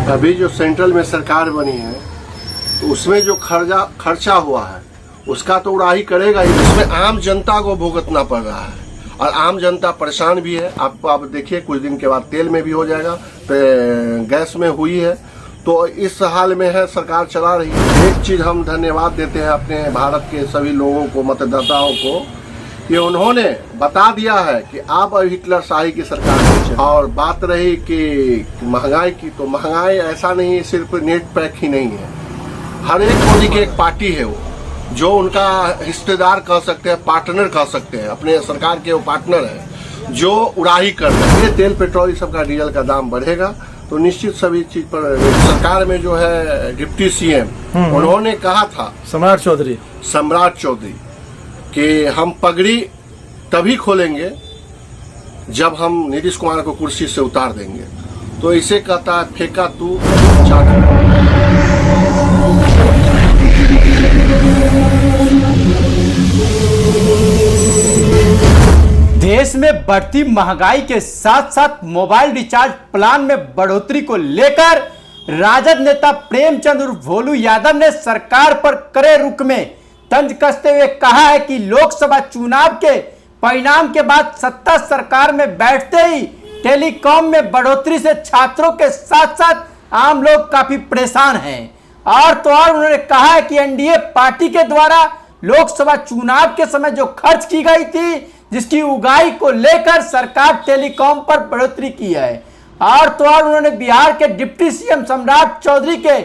अभी जो सेंट्रल में सरकार बनी है तो उसमें जो खर्चा हुआ है उसका तो उड़ाही करेगा ही। इसमें आम जनता को भुगतना पड़ रहा है और आम जनता परेशान भी है। आप देखिए कुछ दिन के बाद तेल में भी हो जाएगा, गैस में हुई है, तो इस हाल में है सरकार चला रही है। एक चीज हम धन्यवाद देते हैं अपने भारत के सभी लोगों को, मतदाताओं को, कि उन्होंने बता दिया है कि आप हिटलर शाही की सरकार है। और बात रही कि महंगाई की, तो महंगाई ऐसा नहीं सिर्फ नेट पैक ही नहीं है, हर एक मोदी की एक पार्टी है वो, जो उनका हिस्सेदार कह सकते हैं, पार्टनर कह सकते हैं, अपने सरकार के वो पार्टनर है जो उड़ाही कर रहे हैं। ये तेल पेट्रोल सब का डीजल का दाम बढ़ेगा तो निश्चित सभी चीज पर सरकार में जो है डिप्टी सीएम उन्होंने कहा था, सम्राट चौधरी कि हम पगड़ी तभी खोलेंगे जब हम नीतीश कुमार को कुर्सी से उतार देंगे। तो इसे कहता है फेंका तू चाटा। देश में बढ़ती महंगाई के साथ साथ मोबाइल रिचार्ज प्लान में बढ़ोतरी को लेकर राजद नेता प्रेमचंद उर्फ भोलू यादव ने सरकार पर कड़े रुख में तंज कसते हुए कहा है कि लोकसभा चुनाव के परिणाम के बाद सत्ता सरकार में बैठते ही टेलीकॉम में बढ़ोतरी से छात्रों के साथ साथ आम लोग काफी परेशान हैं। और तो और उन्होंने कहा है कि एनडीए पार्टी के द्वारा लोकसभा चुनाव के समय जो खर्च की गई थी, जिसकी उगाही को लेकर सरकार टेलीकॉम पर बढ़ोतरी की है। और तो और उन्होंने बिहार के डिप्टी सीएम सम्राट चौधरी के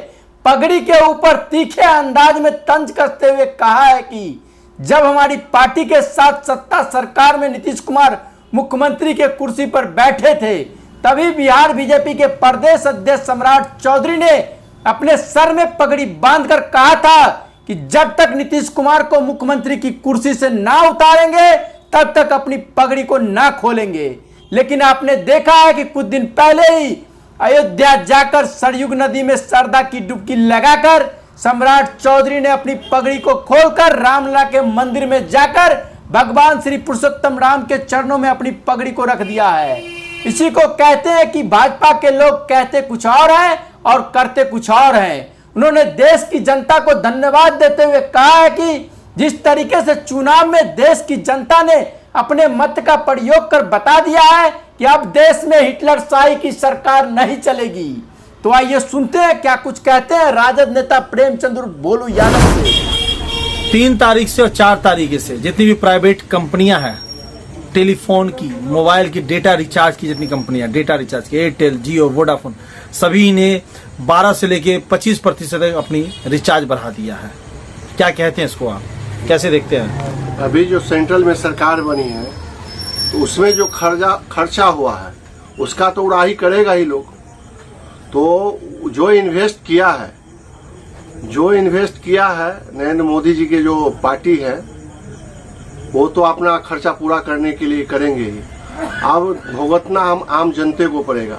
पगड़ी के ऊपर तीखे अंदाज में तंज कसते हुए कहा है कि जब हमारी पार्टी के साथ सत्ता सरकार में नीतीश कुमार मुख्यमंत्री के कुर्सी पर बैठे थे, तभी बिहार बीजेपी के प्रदेश अध्यक्ष सम्राट चौधरी ने अपने सर में पगड़ी बांधकर कहा था कि जब तक नीतीश कुमार को मुख्यमंत्री की कुर्सी से ना उतारेंगे तब तक अपनी पगड़ी को ना खोलेंगे। लेकिन आपने देखा है कि कुछ दिन पहले ही अयोध्या जाकर सरयुग नदी में श्रद्धा की डुबकी लगाकर सम्राट चौधरी ने अपनी पगड़ी को खोलकर रामलला के मंदिर में जाकर भगवान श्री पुरुषोत्तम राम के चरणों में अपनी पगड़ी को रख दिया है। इसी को कहते हैं कि भाजपा के लोग कहते कुछ और हैं और करते कुछ और हैं। उन्होंने देश की जनता को धन्यवाद देते हुए कहा है कि जिस तरीके से चुनाव में देश की जनता ने अपने मत का प्रयोग कर बता दिया है कि अब देश में हिटलर शाही की सरकार नहीं चलेगी। तो आइए सुनते हैं क्या कुछ कहते हैं राजद नेता प्रेमचंद उर्फ भोलू यादव से। 3 तारीख से और 4 तारीख से जितनी भी प्राइवेट कंपनियां हैं, टेलीफोन की, मोबाइल की, डेटा रिचार्ज की जितनी कंपनियां, डेटा रिचार्ज की, एयरटेल, जियो, वोडाफोन, सभी ने 12 से लेके 25% तक अपनी रिचार्ज बढ़ा दिया है। क्या कहते हैं इसको, आप कैसे देखते हैं? अभी जो सेंट्रल में सरकार बनी है तो उसमें जो खर्चा हुआ है उसका तो उड़ाही करेगा ही लोग। तो जो इन्वेस्ट किया है नरेंद्र मोदी जी के जो पार्टी है वो तो अपना खर्चा पूरा करने के लिए करेंगे ही। अब भुगतना हम आम जनते को पड़ेगा,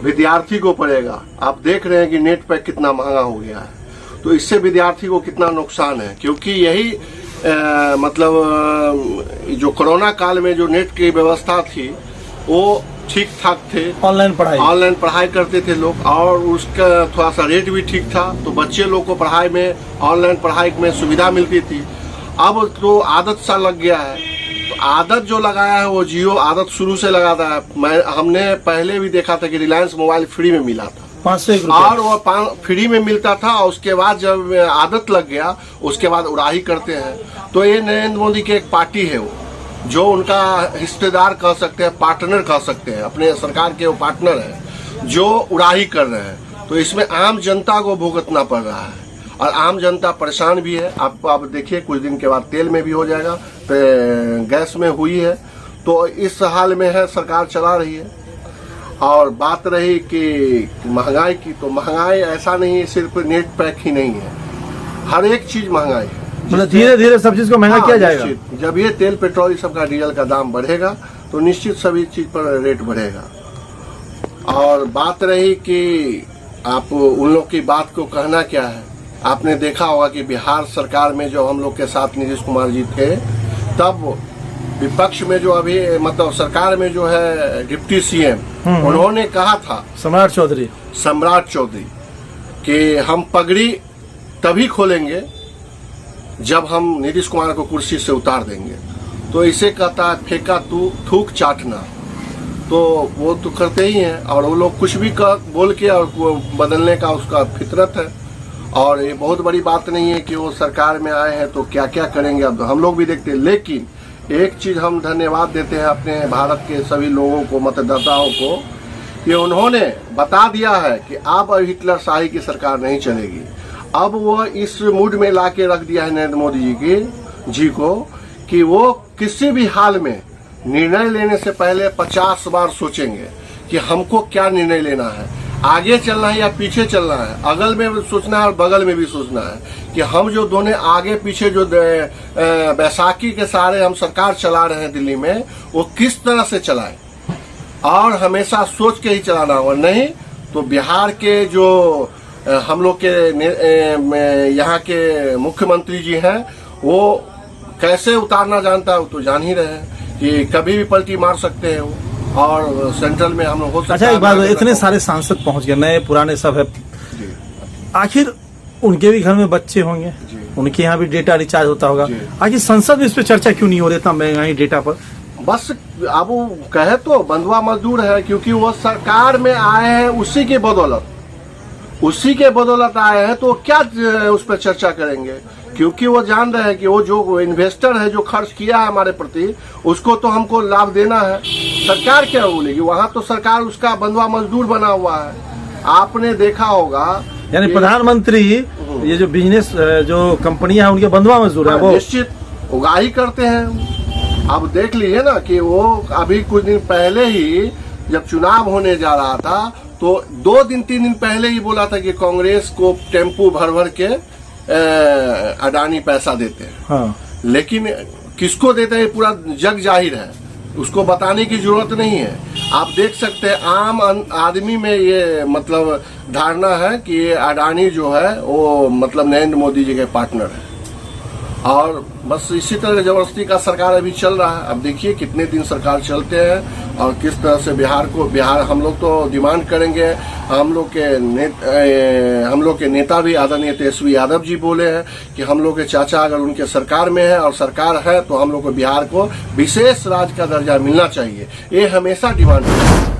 विद्यार्थी को पड़ेगा। आप देख रहे हैं कि नेट पैक कितना महंगा हो गया है, तो इससे विद्यार्थी को कितना नुकसान है। क्योंकि यही मतलब जो कोरोना काल में जो नेट की व्यवस्था थी वो ठीक ठाक थे, ऑनलाइन पढ़ाई करते थे लोग और उसका थोड़ा सा रेट भी ठीक था, तो बच्चे लोग को पढ़ाई में, ऑनलाइन पढ़ाई में सुविधा मिलती थी। अब तो आदत सा लग गया है, तो आदत जो लगाया है वो जियो आदत शुरू से लगाता है। हमने पहले भी देखा था कि रिलायंस मोबाइल फ्री में मिला था, 500 और वो फ्री में मिलता था। और उसके बाद जब आदत लग गया उसके बाद उड़ाही करते हैं। तो ये नरेंद्र मोदी की एक पार्टी है वो, जो उनका हिस्सेदार कह सकते हैं, पार्टनर कह सकते हैं, अपने सरकार के वो पार्टनर है जो उड़ाही कर रहे हैं। तो इसमें आम जनता को भुगतना पड़ रहा है और आम जनता परेशान भी है। आप देखिए कुछ दिन के बाद तेल में भी हो जाएगा, गैस में हुई है, तो इस हाल में है सरकार चला रही है। और बात रही कि महंगाई की, तो महंगाई ऐसा नहीं सिर्फ नेट पैक ही नहीं है, हर एक चीज महंगाई है। मतलब धीरे धीरे सब चीज को महंगा किया जाएगा। जब ये तेल पेट्रोल सब का डीजल का दाम बढ़ेगा तो निश्चित सभी चीज पर रेट बढ़ेगा। और बात रही कि आप उन लोग की बात को कहना क्या है, आपने देखा होगा कि बिहार सरकार में जो हम लोग के साथ नीतीश कुमार जी थे, तब विपक्ष में जो अभी मतलब सरकार में जो है डिप्टी सीएम, उन्होंने कहा था सम्राट चौधरी कि हम पगड़ी तभी खोलेंगे जब हम नीतीश कुमार को कुर्सी से उतार देंगे। तो इसे कहता है फेंका तू थूक चाटना। तो वो तो करते ही हैं और वो लोग कुछ भी बोल के और बदलने का उसका फितरत है। और ये बहुत बड़ी बात नहीं है कि वो सरकार में आए हैं तो क्या क्या करेंगे, अब हम लोग भी देखते हैं। लेकिन एक चीज हम धन्यवाद देते हैं अपने भारत के सभी लोगों को, मतदाताओं को, कि उन्होंने बता दिया है कि अब हिटलर शाही की सरकार नहीं चलेगी। अब वो इस मूड में ला के रख दिया है नरेंद्र मोदी जी को कि वो किसी भी हाल में निर्णय लेने से पहले 50 बार सोचेंगे कि हमको क्या निर्णय लेना है, आगे चलना है या पीछे चलना है, अगल में सोचना है और बगल में भी सोचना है कि हम जो दोनों आगे पीछे जो बैसाखी के सहारे हम सरकार चला रहे हैं दिल्ली में, वो किस तरह से चलाएं और हमेशा सोच के ही चलाना होगा। नहीं तो बिहार के जो हम लोग के यहाँ के मुख्यमंत्री जी हैं, वो कैसे उतारना जानता है, वो तो जान ही रहे हैं कि कभी भी पलटी मार सकते हैं वो, और सेंट्रल में हम लोग हो सकता है। अच्छा, एक बात, इतने सारे सांसद पहुंच गए, नए पुराने सब है, आखिर उनके भी घर में बच्चे होंगे, उनके यहाँ भी डेटा रिचार्ज होता होगा, आखिर संसद में इस पे चर्चा क्यों नहीं हो रही इतना महंगाई डेटा पर? बस अब वो कहे तो बंधुआ मजदूर है, क्योंकि वो सरकार में आए हैं उसी के बदौलत आए हैं, तो क्या उस पर चर्चा करेंगे? क्योंकि वो जान रहे हैं कि वो जो इन्वेस्टर है जो खर्च किया है हमारे प्रति, उसको तो हमको लाभ देना है। सरकार क्या बोलेगी? वहाँ तो सरकार उसका बंधुआ मजदूर बना हुआ है। आपने देखा होगा, यानी प्रधानमंत्री ये जो बिजनेस जो कंपनियां हैं उनके बंधुआ मजदूर है, वो निश्चित उगाही करते हैं। अब देख लीजिए ना कि वो अभी कुछ दिन पहले ही जब चुनाव होने जा रहा था, तो 2-3 दिन पहले ही बोला था कि कांग्रेस को टेम्पू भर भर के अडानी पैसा देते हैं। हाँ। लेकिन किसको देते हैं पूरा जग जाहिर है, उसको बताने की जरूरत नहीं है। आप देख सकते हैं आम आदमी में ये मतलब धारणा है कि ये अडानी जो है वो मतलब नरेंद्र मोदी जी के पार्टनर है, और बस इसी तरह जबरदस्ती का सरकार अभी चल रहा है। अब देखिए कितने दिन सरकार चलते हैं और किस तरह से बिहार हम लोग तो डिमांड करेंगे। हम लोग के नेता भी आदरणीय तेजस्वी यादव जी बोले हैं कि हम लोग के चाचा अगर उनके सरकार में है और सरकार है तो हम लोग को बिहार को विशेष राज्य का दर्जा मिलना चाहिए। ये हमेशा डिमांड है।